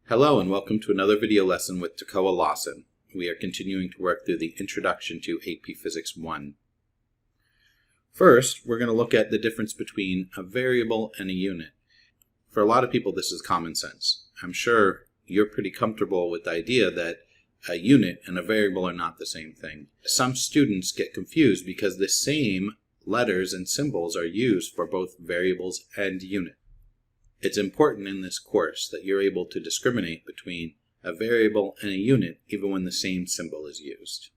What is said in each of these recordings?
Hello and welcome to another video lesson with Takoa Lawson. We are continuing to work through the Introduction to AP Physics 1. First, we're going to look at the difference between a variable and a unit. For a lot of people, this is common sense. I'm sure you're pretty comfortable with the idea that a unit and a variable are not the same thing. Some students get confused because the same letters and symbols are used for both variables and units. It's important in this course that you're able to discriminate between a variable and a unit even when the same symbol is used.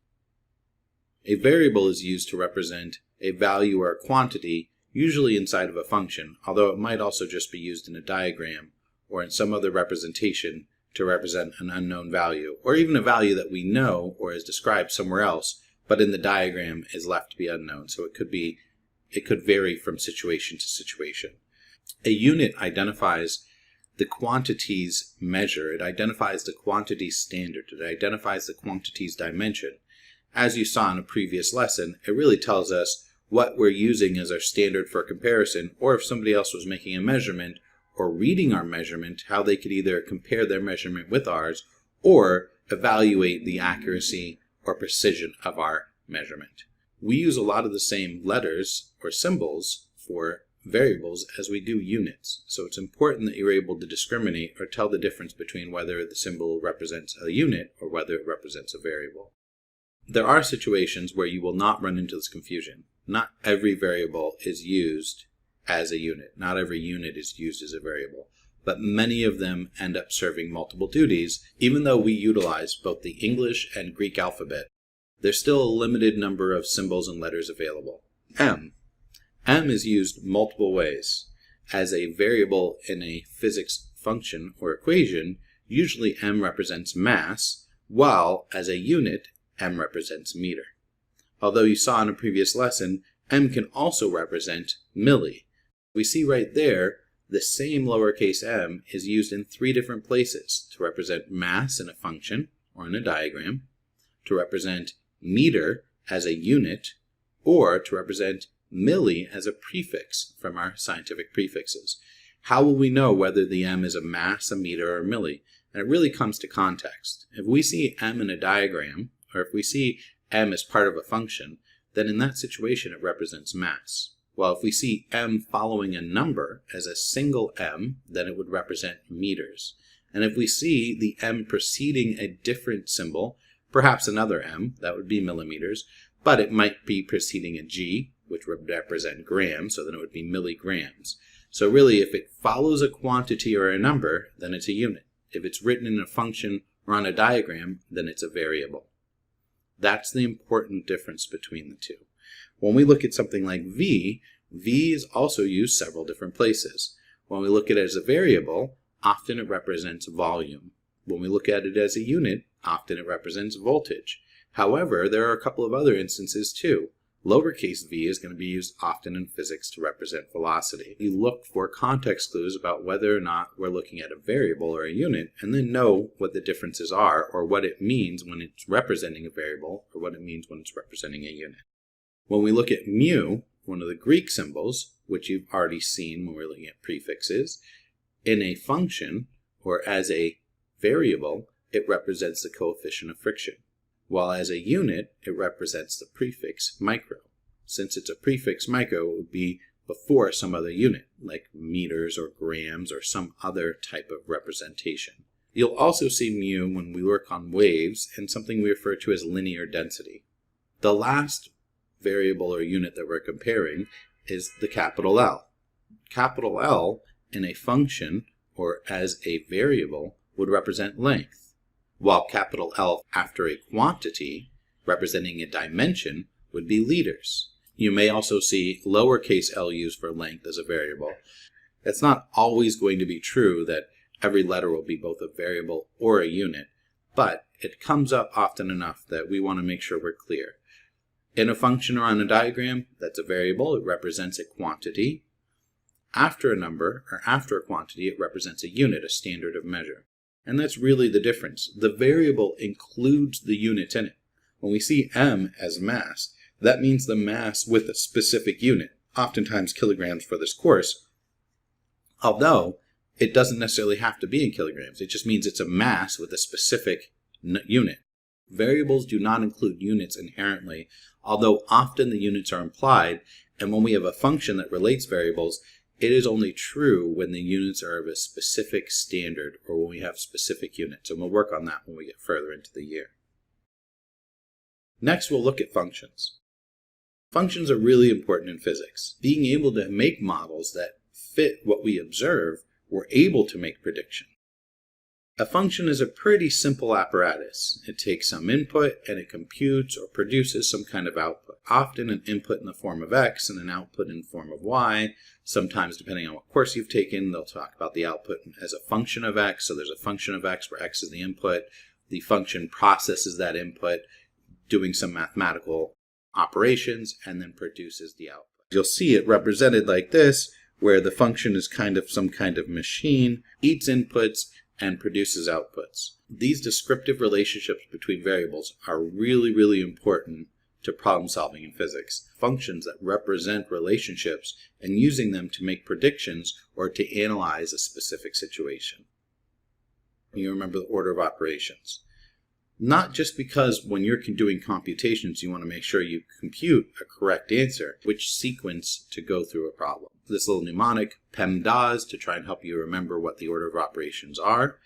A variable is used to represent a value or a quantity, usually inside of a function, although it might also just be used in a diagram or in some other representation to represent an unknown value, or even a value that we know or is described somewhere else, but in the diagram is left to be unknown. So it could vary from situation to situation. A unit identifies the quantity's measure. It identifies the quantity's standard. It identifies the quantity's dimension. As you saw in a previous lesson, it really tells us what we're using as our standard for comparison, or if somebody else was making a measurement or reading our measurement, how they could either compare their measurement with ours or evaluate the accuracy or precision of our measurement. We use a lot of the same letters or symbols for variables as we do units. So it's important that you're able to discriminate or tell the difference between whether the symbol represents a unit or whether it represents a variable. There are situations where you will not run into this confusion. Not every variable is used as a unit. Not every unit is used as a variable. But many of them end up serving multiple duties. Even though we utilize both the English and Greek alphabet, there's still a limited number of symbols and letters available. M is used multiple ways. As a variable in a physics function or equation, usually M represents mass, while as a unit, M represents meter. Although you saw in a previous lesson, M can also represent milli. We see right there, the same lowercase m is used in three different places to represent mass in a function or in a diagram, to represent meter as a unit, or to represent milli as a prefix from our scientific prefixes. How will we know whether the m is a mass, a meter, or a milli? And it really comes to context. If we see m in a diagram, or if we see m as part of a function, then in that situation it represents mass. While if we see m following a number as a single m, then it would represent meters. And if we see the m preceding a different symbol, perhaps another m, that would be millimeters, but it might be preceding a g, which would represent grams, so then it would be milligrams. So really, if it follows a quantity or a number, then it's a unit. If it's written in a function or on a diagram, then it's a variable. That's the important difference between the two. When we look at something like v, v is also used several different places. When we look at it as a variable, often it represents volume. When we look at it as a unit, often it represents voltage. However, there are a couple of other instances too. Lowercase v is going to be used often in physics to represent velocity. You look for context clues about whether or not we're looking at a variable or a unit, and then know what the differences are, or what it means when it's representing a variable, or what it means when it's representing a unit. When we look at mu, one of the Greek symbols, which you've already seen when we're looking at prefixes, in a function, or as a variable, it represents the coefficient of friction. While as a unit, it represents the prefix micro. Since it's a prefix micro, it would be before some other unit, like meters or grams or some other type of representation. You'll also see mu when we work on waves and something we refer to as linear density. The last variable or unit that we're comparing is the capital L. Capital L in a function or as a variable would represent length, while capital L after a quantity representing a dimension would be liters. You may also see lowercase l used for length as a variable. It's not always going to be true that every letter will be both a variable or a unit, but it comes up often enough that we want to make sure we're clear. In a function or on a diagram, that's a variable. It represents a quantity. After a number or after a quantity, it represents a unit, a standard of measure. And that's really the difference. The variable includes the unit in it. When we see m as mass, that means the mass with a specific unit, oftentimes kilograms for this course, although It doesn't necessarily have to be in kilograms. It just means it's a mass with a specific unit. Variables do not include units inherently, although often the units are implied, and when we have a function that relates variables, it is only true when the units are of a specific standard or when we have specific units, and we'll work on that when we get further into the year. Next, we'll look at functions. Functions are really important in physics. Being able to make models that fit what we observe, we're able to make predictions. A function is a pretty simple apparatus. It takes some input and it computes or produces some kind of output. Often an input in the form of x and an output in the form of y. Sometimes, depending on what course you've taken, they'll talk about the output as a function of x. So there's a function of x where x is the input. The function processes that input, doing some mathematical operations, and then produces the output. You'll see it represented like this, where the function is kind of some kind of machine, eats inputs, and produces outputs. These descriptive relationships between variables are really, really important to problem solving in physics. Functions that represent relationships and using them to make predictions or to analyze a specific situation. You remember the order of operations. Not just because when you're doing computations, you want to make sure you compute a correct answer, which sequence to go through a problem. This little mnemonic, PEMDAS, to try and help you remember what the order of operations are.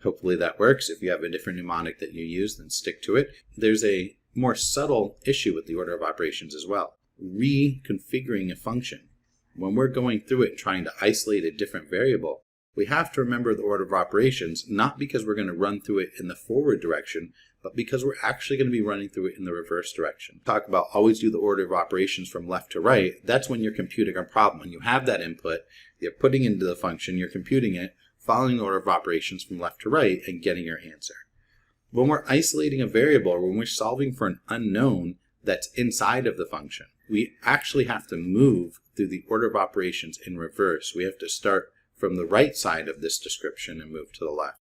Hopefully that works. If you have a different mnemonic that you use, then stick to it. There's a more subtle issue with the order of operations as well. Reconfiguring a function. When we're going through it and trying to isolate a different variable, we have to remember the order of operations, not because we're going to run through it in the forward direction, but because we're actually going to be running through it in the reverse direction. Talk about always do the order of operations from left to right. That's when you're computing a problem. When you have that input, you're putting into the function, you're computing it, following the order of operations from left to right, and getting your answer. When we're isolating a variable, or when we're solving for an unknown that's inside of the function, we actually have to move through the order of operations in reverse. We have to start from the right side of this description and move to the left.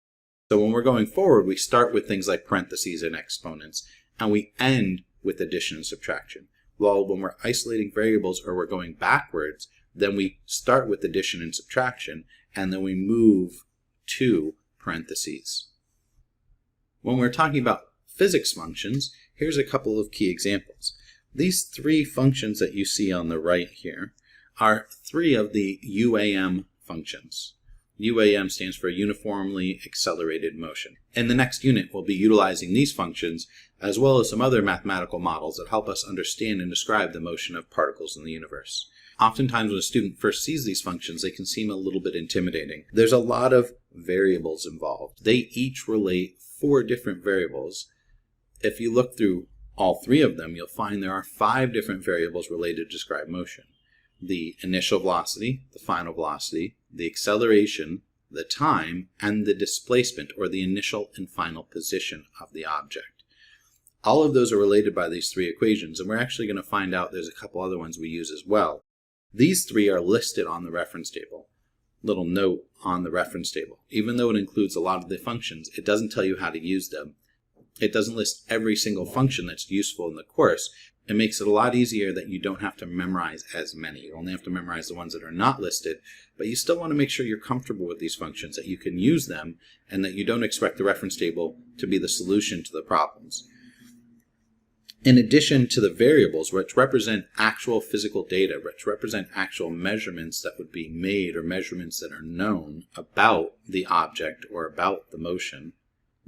So when we're going forward, we start with things like parentheses and exponents, and we end with addition and subtraction. While when we're isolating variables or we're going backwards, then we start with addition and subtraction, and then we move to parentheses. When we're talking about physics functions, here's a couple of key examples. These three functions that you see on the right here are three of the UAM functions. UAM stands for uniformly accelerated motion. In the next unit, we'll be utilizing these functions as well as some other mathematical models that help us understand and describe the motion of particles in the universe. Oftentimes when a student first sees these functions, they can seem a little bit intimidating. There's a lot of variables involved. They each relate 4 different variables. If you look through all 3 of them, you'll find there are 5 different variables related to describe motion. The initial velocity, the final velocity, the acceleration, the time, and the displacement, or the initial and final position of the object. All of those are related by these 3 equations, and we're actually going to find out there's a couple other ones we use as well. These 3 are listed on the reference table. Little note on the reference table. Even though it includes a lot of the functions, it doesn't tell you how to use them. It doesn't list every single function that's useful in the course. It makes it a lot easier that you don't have to memorize as many. You only have to memorize the ones that are not listed, but you still want to make sure you're comfortable with these functions, that you can use them, and that you don't expect the reference table to be the solution to the problems. In addition to the variables, which represent actual physical data, which represent actual measurements that would be made or measurements that are known about the object or about the motion,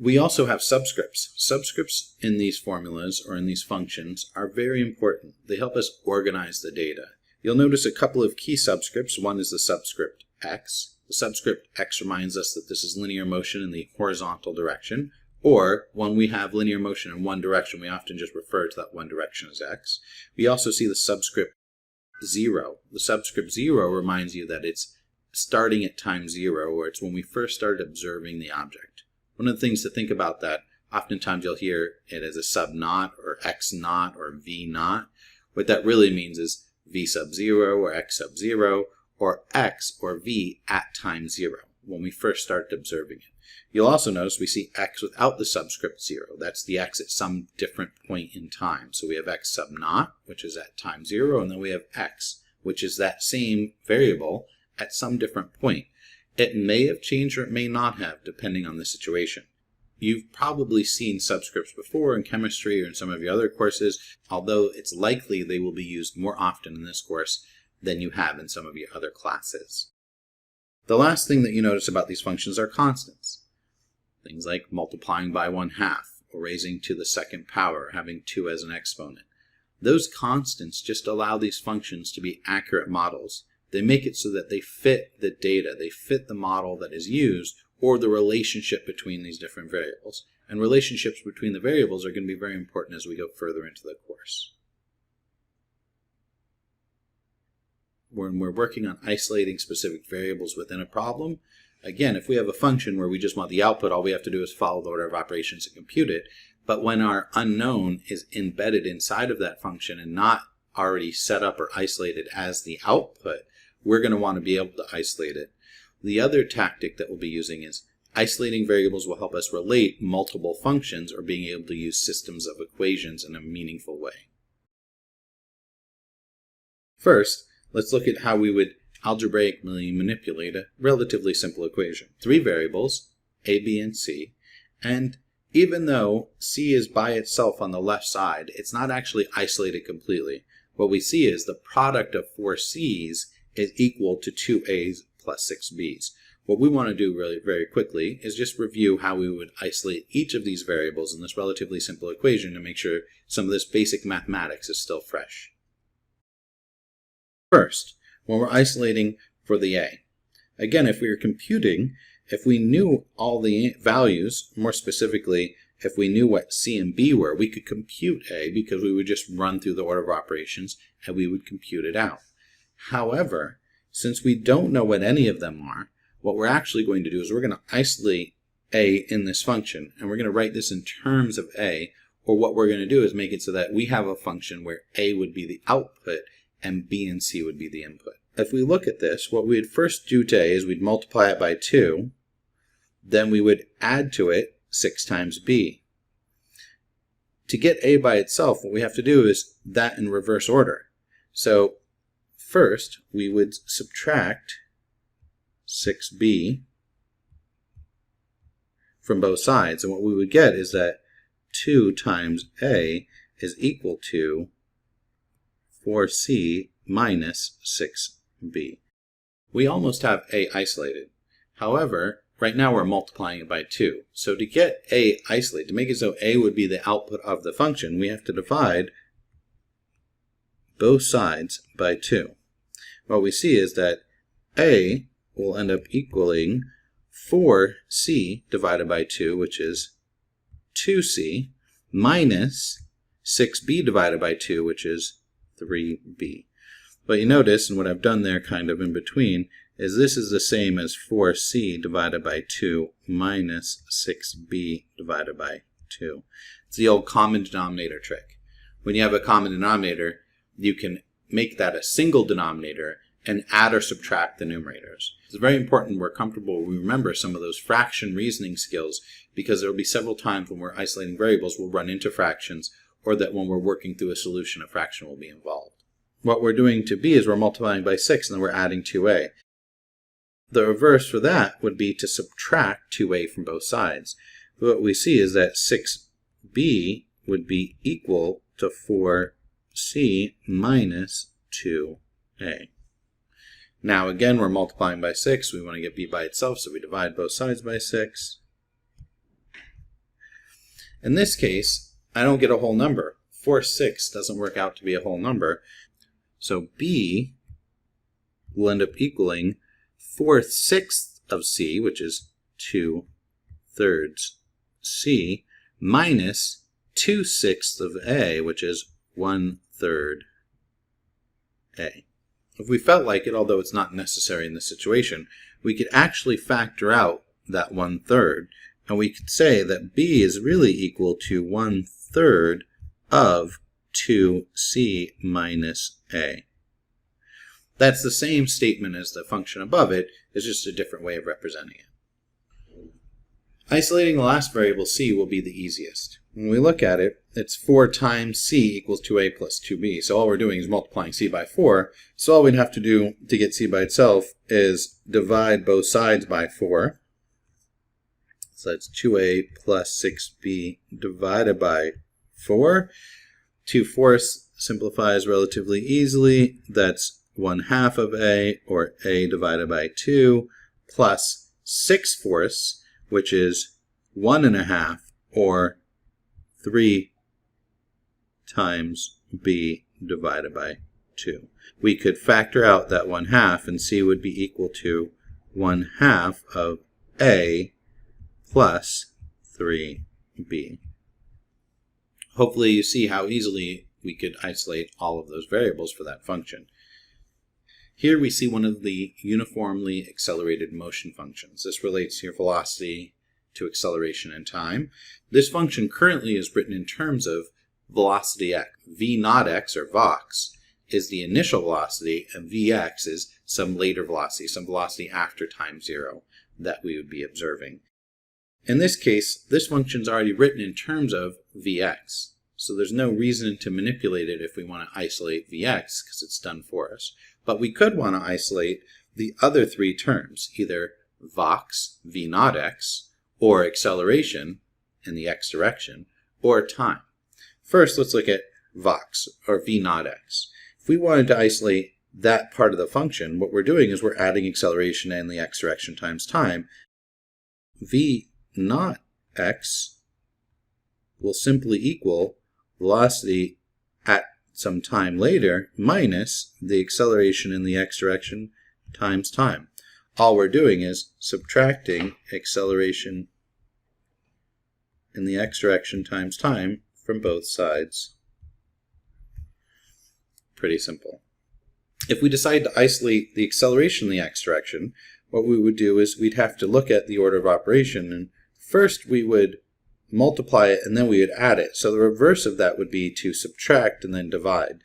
we also have subscripts. Subscripts in these formulas or in these functions are very important. They help us organize the data. You'll notice a couple of key subscripts. One is the subscript x. The subscript x reminds us that this is linear motion in the horizontal direction. Or when we have linear motion in one direction, we often just refer to that one direction as x. We also see the subscript 0. The subscript 0 reminds you that it's starting at time 0, or it's when we first started observing the object. One of the things to think about that, oftentimes you'll hear it as a sub naught or x naught or v naught. What that really means is v sub 0 or x sub 0 or x or v at time 0 when we first started observing it. You'll also notice we see x without the subscript 0. That's the x at some different point in time. So we have x sub naught, which is at time 0, and then we have x, which is that same variable at some different point. It may have changed or it may not have, depending on the situation. You've probably seen subscripts before in chemistry or in some of your other courses, although it's likely they will be used more often in this course than you have in some of your other classes. The last thing that you notice about these functions are constants. Things like multiplying by 1/2 or raising to the second power, having 2 as an exponent. Those constants just allow these functions to be accurate models. They make it so that they fit the data, they fit the model that is used, or the relationship between these different variables. And relationships between the variables are going to be very important as we go further into the course. When we're working on isolating specific variables within a problem, again, if we have a function where we just want the output, all we have to do is follow the order of operations and compute it. But when our unknown is embedded inside of that function and not already set up or isolated as the output, we're going to want to be able to isolate it. The other tactic that we'll be using is isolating variables will help us relate multiple functions or being able to use systems of equations in a meaningful way. First, let's look at how we would algebraically manipulate a relatively simple equation. 3 variables, a, b, and c, and even though c is by itself on the left side, it's not actually isolated completely. What we see is the product of 4 c's is equal to 2 a's plus 6 b's. What we want to do really very quickly is just review how we would isolate each of these variables in this relatively simple equation to make sure some of this basic mathematics is still fresh. First, when we're isolating for the a. Again, if we were computing, if we knew all the values, more specifically, if we knew what c and b were, we could compute a because we would just run through the order of operations and we would compute it out. However, since we don't know what any of them are, what we're actually going to do is we're going to isolate a in this function, and we're going to write this in terms of a, or what we're going to do is make it so that we have a function where a would be the output and b and c would be the input. If we look at this, what we'd first do to a is we'd multiply it by 2, then we would add to it 6 times b. To get a by itself, what we have to do is that in reverse order. So first, we would subtract 6b from both sides, and what we would get is that 2 times a is equal to 4c minus 6b. We almost have a isolated. However, right now we're multiplying it by 2. So to get a isolated, to make it so a would be the output of the function, we have to divide both sides by 2. What we see is that a will end up equaling 4c divided by 2, which is 2c, minus 6b divided by 2, which is 3b. But you notice, and what I've done there kind of in between, is this is the same as 4c divided by 2 minus 6b divided by 2. It's the old common denominator trick. When you have a common denominator, you can make that a single denominator and add or subtract the numerators. It's very important we're comfortable we remember some of those fraction reasoning skills, because there will be several times when we're isolating variables we'll run into fractions, or that when we're working through a solution a fraction will be involved. What we're doing to b is we're multiplying by 6 and then we're adding 2a. The reverse for that would be to subtract 2a from both sides. What we see is that 6b would be equal to 4c minus 2a. Now again, we're multiplying by 6. We want to get b by itself, so we divide both sides by 6. In this case, I don't get a whole number. 4/6 doesn't work out to be a whole number. So b will end up equaling 4/6 of c, which is 2/3 c, minus 2/6 of a, which is 1/3 a. If we felt like it, although it's not necessary in this situation, we could actually factor out that 1/3, and we could say that b is really equal to 1/3 of 2c minus a. That's the same statement as the function above it, it's just a different way of representing it. Isolating the last variable c will be the easiest. When we look at it, it's 4 times c equals 2a plus 2b. So all we're doing is multiplying c by 4. So all we'd have to do to get c by itself is divide both sides by 4. So that's 2a plus 6b divided by 4. 2/4 simplifies relatively easily. That's 1/2 of a, or a divided by 2, plus 6/4, which is 1.5, or 3 times b divided by 2. We could factor out that 1/2, and c would be equal to 1/2 of a plus 3b. Hopefully you see how easily we could isolate all of those variables for that function. Here we see one of the uniformly accelerated motion functions. This relates to your velocity to acceleration and time. This function currently is written in terms of velocity x. v naught x, or vox, is the initial velocity, and vx is some later velocity, some velocity after time 0 that we would be observing. In this case, this function is already written in terms of vx, so there's no reason to manipulate it if we want to isolate vx, because it's done for us. But we could want to isolate the other three terms, either vox, v naught x, or acceleration in the x direction, or time. First, let's look at vox, or v naught x. If we wanted to isolate that part of the function, what we're doing is we're adding acceleration in the x direction times time. V naught x will simply equal velocity at some time later minus the acceleration in the x direction times time. All we're doing is subtracting acceleration in the x direction times time from both sides. Pretty simple. If we decide to isolate the acceleration in the x direction, what we would do is we'd have to look at the order of operation, and first we would multiply it and then we would add it. So the reverse of that would be to subtract and then divide.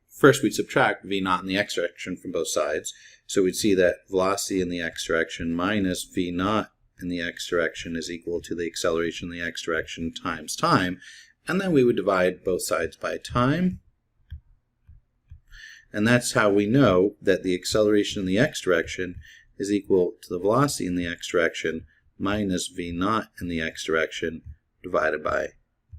First we'd subtract v naught in the x direction from both sides. So we'd see that velocity in the x direction minus v naught in the x direction is equal to the acceleration in the x direction times time. And then we would divide both sides by time. And that's how we know that the acceleration in the x direction is equal to the velocity in the x direction minus v naught in the x direction divided by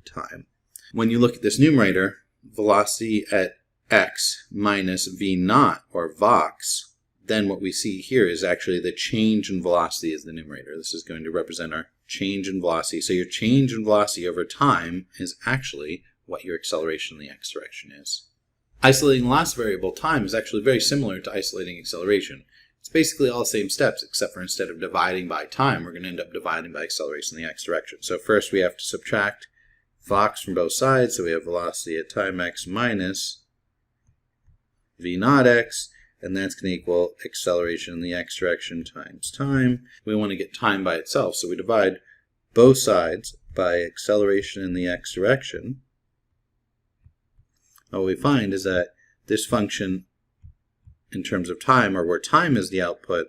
time. When you look at this numerator, velocity at x minus v naught, or vox, then what we see here is actually the change in velocity as the numerator. This is going to represent our change in velocity. So your change in velocity over time is actually what your acceleration in the x direction is. Isolating the last variable, time, is actually very similar to isolating acceleration. It's basically all the same steps, except for instead of dividing by time, we're going to end up dividing by acceleration in the x direction. So first we have to subtract vox from both sides, so we have velocity at time x minus v naught x, and that's going to equal acceleration in the x direction times time. We want to get time by itself, so we divide both sides by acceleration in the x direction. What we find is that this function in terms of time, or where time is the output,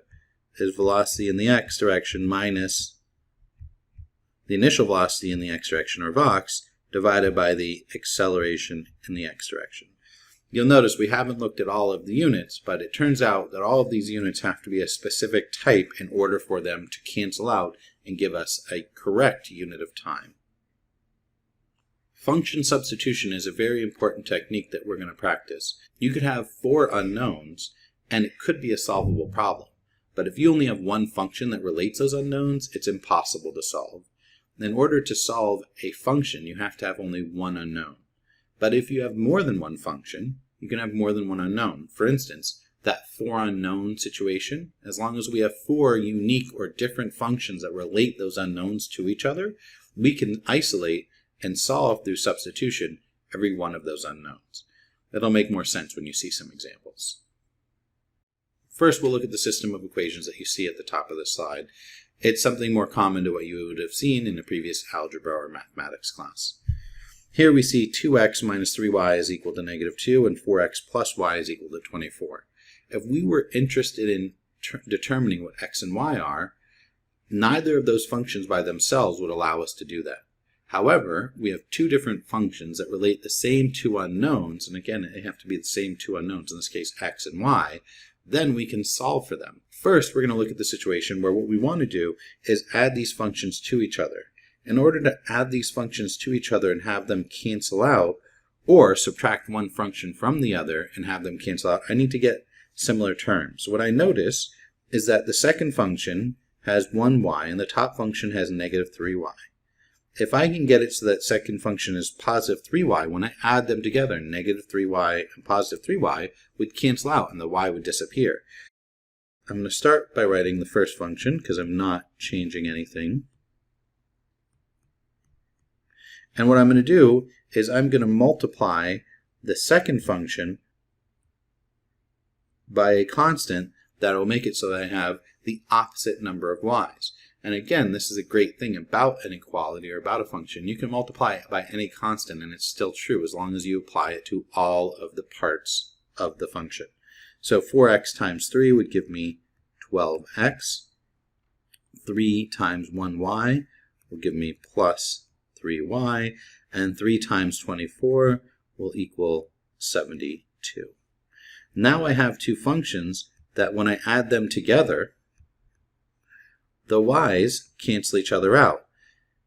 is velocity in the x direction minus the initial velocity in the x direction, or vox, divided by the acceleration in the x direction. You'll notice we haven't looked at all of the units, but it turns out that all of these units have to be a specific type in order for them to cancel out and give us a correct unit of time. Function substitution is a very important technique that we're going to practice. You could have 4 unknowns, and it could be a solvable problem. But if you only have one function that relates those unknowns, it's impossible to solve. In order to solve a function, you have to have only one unknown. But if you have more than one function, you can have more than one unknown. For instance, that 4 unknown situation, as long as we have 4 unique or different functions that relate those unknowns to each other, we can isolate and solve through substitution every one of those unknowns. That'll make more sense when you see some examples. First, we'll look at the system of equations that you see at the top of the slide. It's something more common to what you would have seen in a previous algebra or mathematics class. Here we see 2x minus 3y is equal to -2 and 4x plus y is equal to 24. If we were interested in determining what x and y are, Neither of those functions by themselves would allow us to do that. However, we have two different functions that relate the same two unknowns, and again, they have to be the same two unknowns, in this case x and y, then we can solve for them. First, we're going to look at the situation where what we want to do is add these functions to each other. In order to add these functions to each other and have them cancel out, or subtract one function from the other and have them cancel out, I need to get similar terms. What I notice is that the second function has 1y and the top function has negative 3y. If I can get it so that second function is positive 3y, when I add them together, negative 3y and positive 3y would cancel out and the y would disappear. I'm going to start by writing the first function because I'm not changing anything. And what I'm going to do is I'm going to multiply the second function by a constant that will make it so that I have the opposite number of y's. And again, this is a great thing about an equality or about a function. You can multiply it by any constant and it's still true as long as you apply it to all of the parts of the function. So 4x times 3 would give me 12x. 3 times 1y will give me plus 3y. And 3 times 24 will equal 72. Now I have two functions that when I add them together, the y's cancel each other out.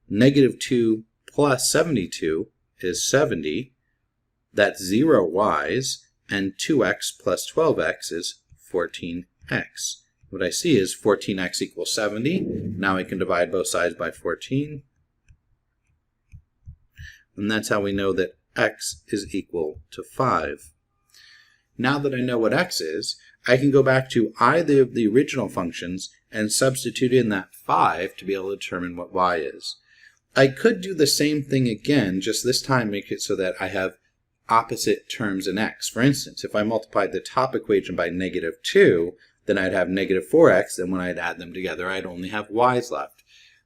Negative 2 plus 72 is 70. That's 0 y's. And 2x plus 12x is 14x. What I see is 14x equals 70. Now I can divide both sides by 14. And that's how we know that x is equal to 5. Now that I know what x is, I can go back to either of the original functions and substitute in that 5 to be able to determine what y is. I could do the same thing again, just this time make it so that I have opposite terms in x. For instance, if I multiplied the top equation by negative 2, then I'd have negative 4x, and when I'd add them together, I'd only have y's left.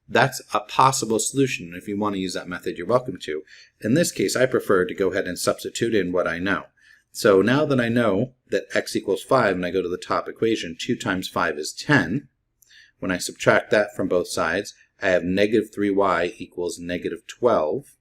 That's a possible solution. If you want to use that method, you're welcome to. In this case, I prefer to go ahead and substitute in what I know. So now that I know that x equals 5 and I go to the top equation, 2 times 5 is 10. When I subtract that from both sides, I have negative 3y equals negative 12.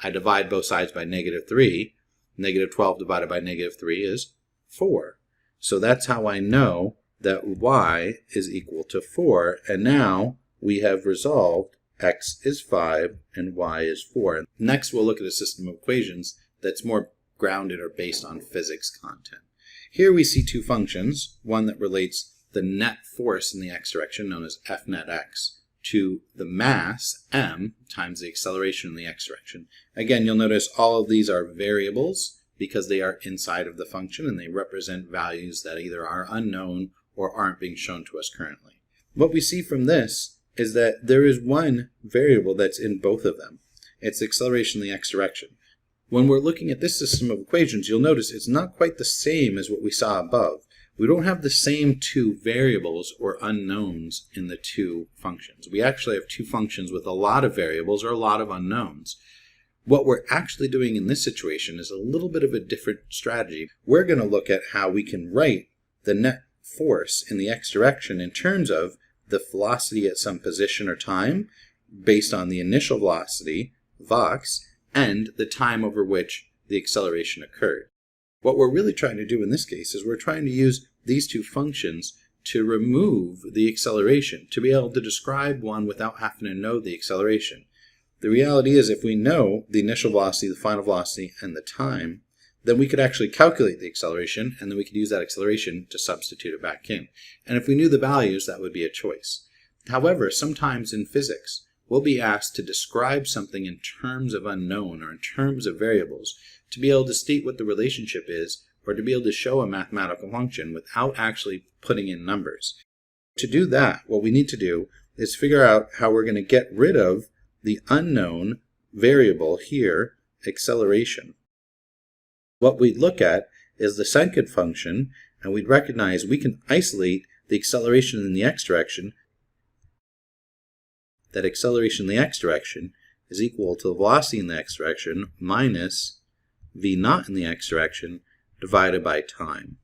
I divide both sides by negative 3. Negative 12 divided by negative 3 is 4. So that's how I know that y is equal to 4. And now we have resolved x is 5 and y is 4. Next, we'll look at a system of equations that's more grounded or based on physics content. Here we see two functions, one that relates the net force in the x direction, known as F net x, to the mass, m, times the acceleration in the x direction. Again, you'll notice all of these are variables because they are inside of the function and they represent values that either are unknown or aren't being shown to us currently. What we see from this is that there is one variable that's in both of them. It's the acceleration in the x direction. When we're looking at this system of equations, you'll notice it's not quite the same as what we saw above. We don't have the same two variables or unknowns in the two functions. We actually have two functions with a lot of variables or a lot of unknowns. What we're actually doing in this situation is a little bit of a different strategy. We're going to look at how we can write the net force in the x direction in terms of the velocity at some position or time based on the initial velocity, vox, and the time over which the acceleration occurred. What we're really trying to do in this case is we're trying to use these two functions to remove the acceleration, to be able to describe one without having to know the acceleration. The reality is if we know the initial velocity, the final velocity, and the time, then we could actually calculate the acceleration, and then we could use that acceleration to substitute it back in. And if we knew the values, that would be a choice. However, sometimes in physics, we'll be asked to describe something in terms of unknown or in terms of variables to be able to state what the relationship is or to be able to show a mathematical function without actually putting in numbers. To do that, what we need to do is figure out how we're going to get rid of the unknown variable here, acceleration. What we'd look at is the second function, and we'd recognize we can isolate the acceleration in the x direction. That acceleration in the x direction is equal to the velocity in the x direction minus v naught in the x direction divided by time.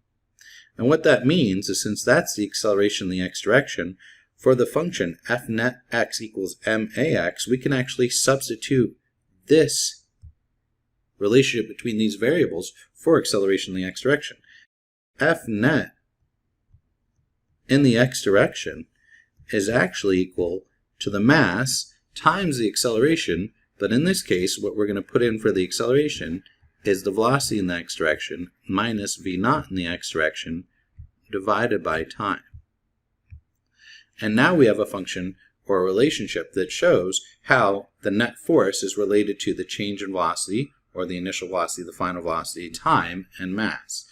And what that means is since that's the acceleration in the x direction, For the function f net x equals max, we can actually substitute this relationship between these variables for acceleration in the x direction. F net in the x direction is actually equal to the mass times the acceleration, but in this case what we're going to put in for the acceleration is the velocity in the x direction minus v naught in the x direction divided by time. And now we have a function or a relationship that shows how the net force is related to the change in velocity, or the initial velocity, the final velocity, time, and mass.